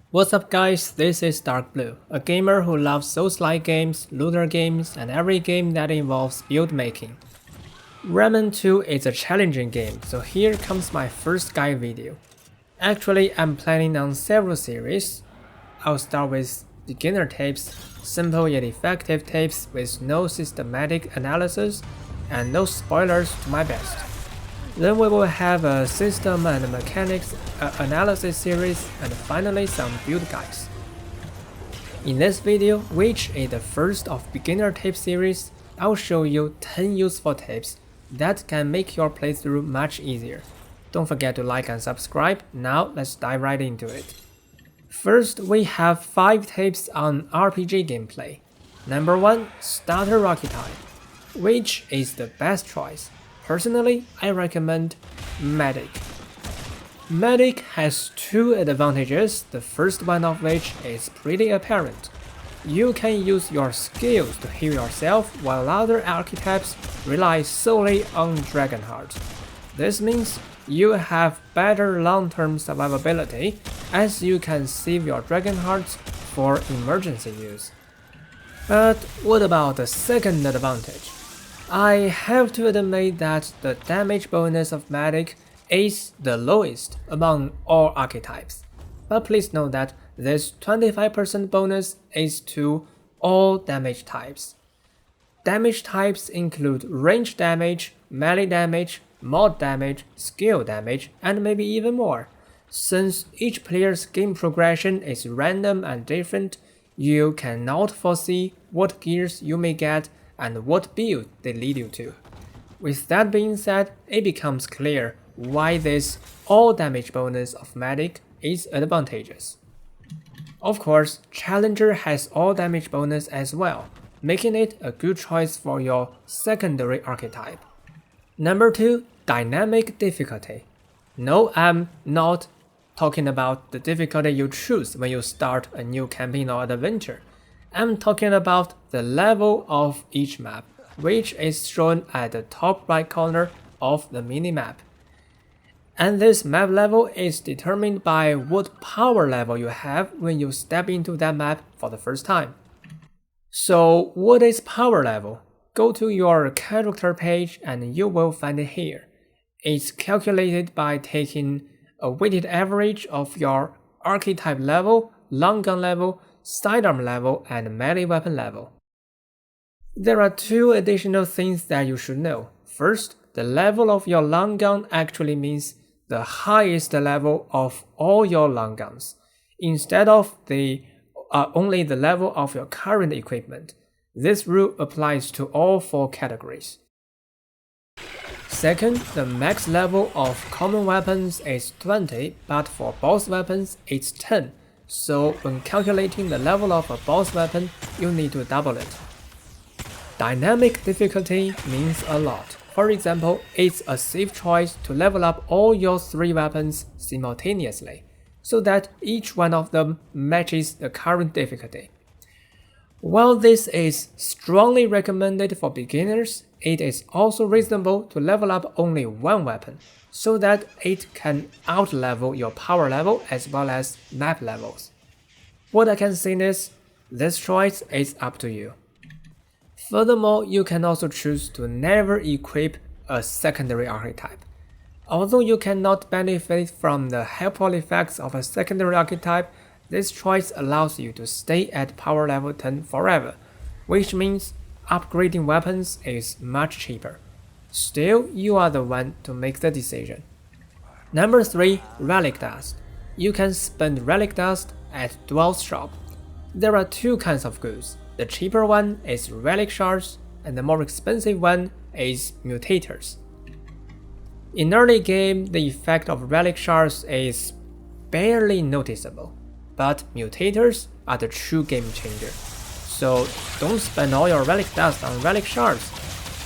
What's up guys, this is Darkbblue, a gamer who loves Souls-like games, looter games, and every game that involves build making. Remnant 2 is a challenging game, so here comes my first guide video. Actually, I'm planning on several series. I'll start with beginner tips, simple yet effective tips with no systematic analysis and no spoilers to my best. Then we will have a system and mechanics analysis series, and finally some build guides. In this video, which is the first of beginner tips series, I'll show you 10 useful tips that can make your playthrough much easier. Don't forget to like and subscribe. Now let's dive right into it. First, we have 5 tips on RPG gameplay. Number 1, starter archetype, which is the best choice. Personally, I recommend Medic. Medic has 2 advantages, the first one of which is pretty apparent. You can use your skills to heal yourself while other archetypes rely solely on Dragon Heart. This means you have better long-term survivability as you can save your Dragon Hearts for emergency use. But what about the second advantage? I have to admit that the damage bonus of Medic is the lowest among all archetypes, but please note that this 25% bonus is to all damage types. Damage types include range damage, melee damage, mod damage, skill damage, and maybe even more. Since each player's game progression is random and different, you cannot foresee what gears you may get and what build they lead you to. With that being said, it becomes clear why this all damage bonus of Medic is advantageous. Of course, Challenger has all damage bonus as well, making it a good choice for your secondary archetype. Number 2, dynamic difficulty. No, I'm not talking about the difficulty you choose when you start a new campaign or adventure. I'm talking about the level of each map, which is shown at the top right corner of the minimap. And this map level is determined by what power level you have when you step into that map for the first time. So what is power level? Go to your character page and you will find it here. It's calculated by taking a weighted average of your archetype level, long gun level, sidearm level, and melee weapon level. There are 2 additional things that you should know. First, the level of your long gun actually means the highest level of all your long guns, instead of only the level of your current equipment. This rule applies to all 4 categories. Second, the max level of common weapons is 20, but for boss weapons it's 10. So when calculating the level of a boss weapon, you need to double it. Dynamic difficulty means a lot. For example, it's a safe choice to level up all your 3 weapons simultaneously, so that each one of them matches the current difficulty. While this is strongly recommended for beginners, it is also reasonable to level up only 1 weapon, so that it can outlevel your power level as well as map levels. What I can say is, this choice is up to you. Furthermore, you can also choose to never equip a secondary archetype. Although you cannot benefit from the helpful effects of a secondary archetype, this choice allows you to stay at power level 10 forever, which means upgrading weapons is much cheaper. Still, you are the one to make the decision. Number 3, Relic Dust. You can spend Relic Dust at Dwell's shop. There are 2 kinds of goods. The cheaper one is Relic Shards, and the more expensive one is Mutators. In early game, the effect of Relic Shards is barely noticeable, but Mutators are the true game changer. So don't spend all your Relic Dust on Relic Shards.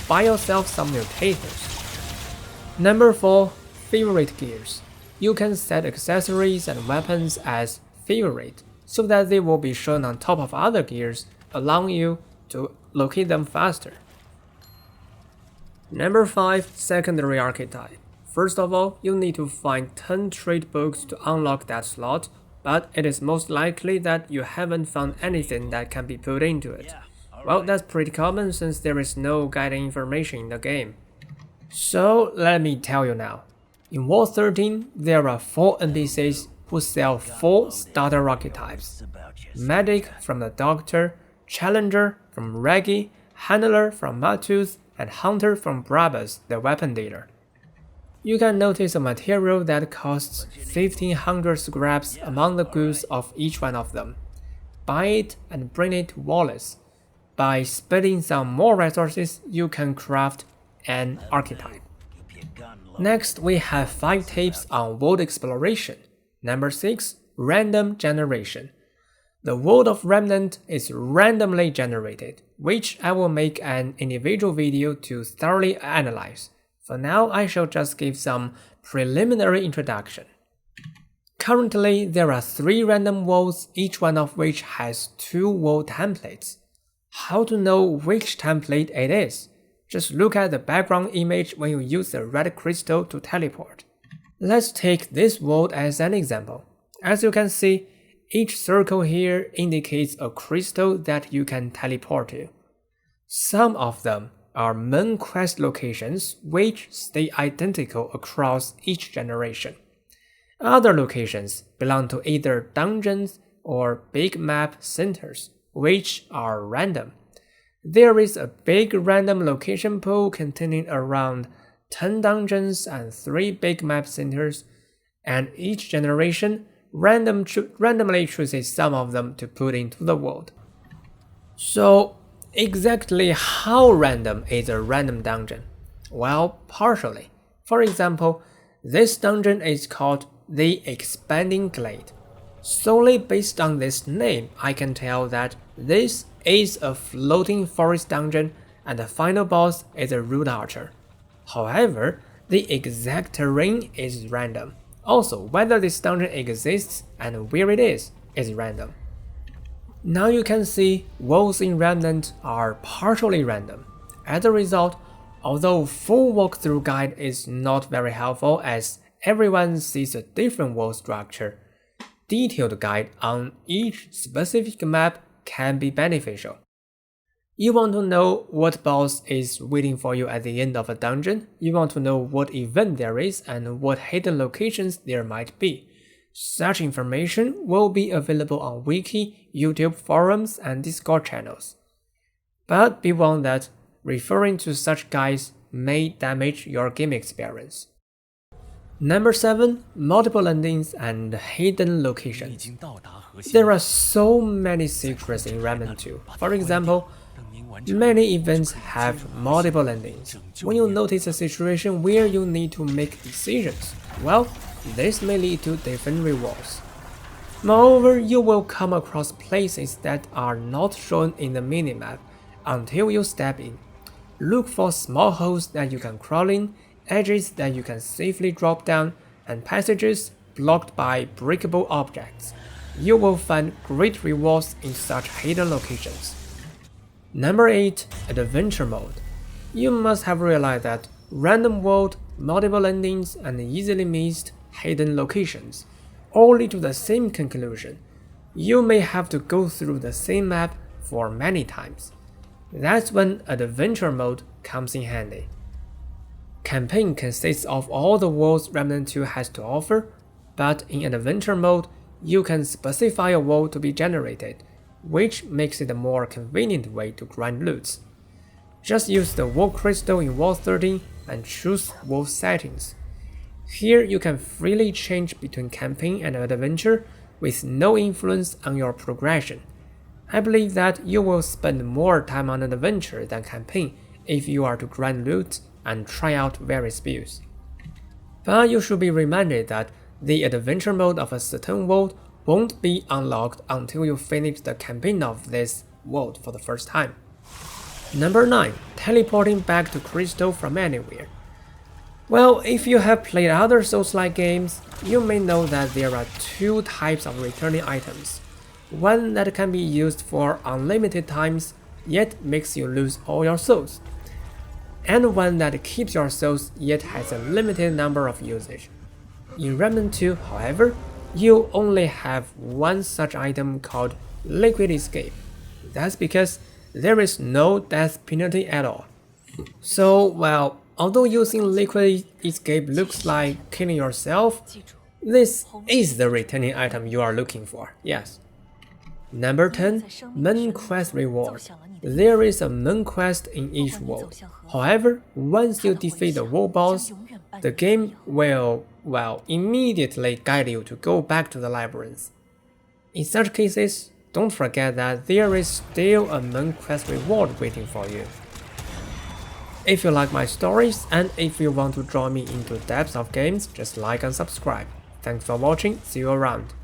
Buy yourself some Mutators. Number 4, favorite gears. You can set accessories and weapons as favorite, so that they will be shown on top of other gears, allowing you to locate them faster. Number 5, secondary archetype. First of all, you need to find 10 trade books to unlock that slot, but it is most likely that you haven't found anything that can be put into it. Well, that's pretty common since there is no guiding information in the game. So let me tell you now. In World 13, there are 4 NPCs who sell 4 starter archetypes. Medic from the Doctor, Challenger from Reggie, Handler from Matooth, and Hunter from Brabus, the weapon dealer. You can notice a material that costs 1500 scraps among the goods of each one of them. Buy it and bring it to Wallace. By spending some more resources, you can craft an archetype. Next, we have 5 tips on world exploration. Number 6. Random generation. The world of Remnant is randomly generated, which I will make an individual video to thoroughly analyze. For now, I shall just give some preliminary introduction. Currently, there are 3 random worlds, each one of which has 2 world templates. How to know which template it is? Just look at the background image when you use the red crystal to teleport. Let's take this world as an example. As you can see, each circle here indicates a crystal that you can teleport to. Some of them are main quest locations which stay identical across each generation. Other locations belong to either dungeons or big map centers, which are random. There is a big random location pool containing around 10 dungeons and 3 big map centers, and each generation randomly chooses some of them to put into the world. So, exactly how random is a random dungeon? Well, partially. For example, this dungeon is called the Expanding Glade. Solely based on this name, I can tell that this is a floating forest dungeon and the final boss is a root archer. However, the exact terrain is random. Also, whether this dungeon exists and where it is random. Now you can see worlds in Remnant are partially random. As a result, although full walkthrough guide is not very helpful as everyone sees a different world structure, detailed guide on each specific map can be beneficial. You want to know what boss is waiting for you at the end of a dungeon, you want to know what event there is and what hidden locations there might be. Such information will be available on Wiki, YouTube forums, and Discord channels. But be warned that referring to such guides may damage your game experience. Number 7. Multiple endings and hidden locations. There are so many secrets in Remnant 2. For example, many events have multiple endings. When you notice a situation where you need to make decisions, well, this may lead to different rewards. Moreover, you will come across places that are not shown in the minimap until you step in. Look for small holes that you can crawl in, edges that you can safely drop down, and passages blocked by breakable objects. You will find great rewards in such hidden locations. Number 8. Adventure Mode. You must have realized that random world, multiple endings, and easily missed hidden locations all lead to the same conclusion. You may have to go through the same map for many times. That's when Adventure Mode comes in handy. Campaign consists of all the worlds Remnant 2 has to offer, but in Adventure Mode, you can specify a world to be generated, which makes it a more convenient way to grind loots. Just use the World Crystal in World 13 and choose World Settings. Here you can freely change between campaign and adventure with no influence on your progression. I believe that you will spend more time on an adventure than campaign if you are to grind loot and try out various builds. But you should be reminded that the adventure mode of a certain world won't be unlocked until you finish the campaign of this world for the first time. Number 9. Teleporting back to Crystal from anywhere. Well, if you have played other Souls-like games, you may know that there are 2 types of returning items. One that can be used for unlimited times, yet makes you lose all your souls. And one that keeps your souls, yet has a limited number of usage. In Remnant 2, however, you only have one such item called Liquid Escape. That's because there is no death penalty at all. So, well, although using Liquid Escape looks like killing yourself, this is the returning item you are looking for, yes. Number 10. Main Quest Reward. There is a main quest in each world. However, once you defeat the world boss, the game will, well, immediately guide you to go back to the labyrinth. In such cases, don't forget that there is still a main quest reward waiting for you. If you like my stories and if you want to draw me into the depths of games, just like and subscribe. Thanks for watching, see you around.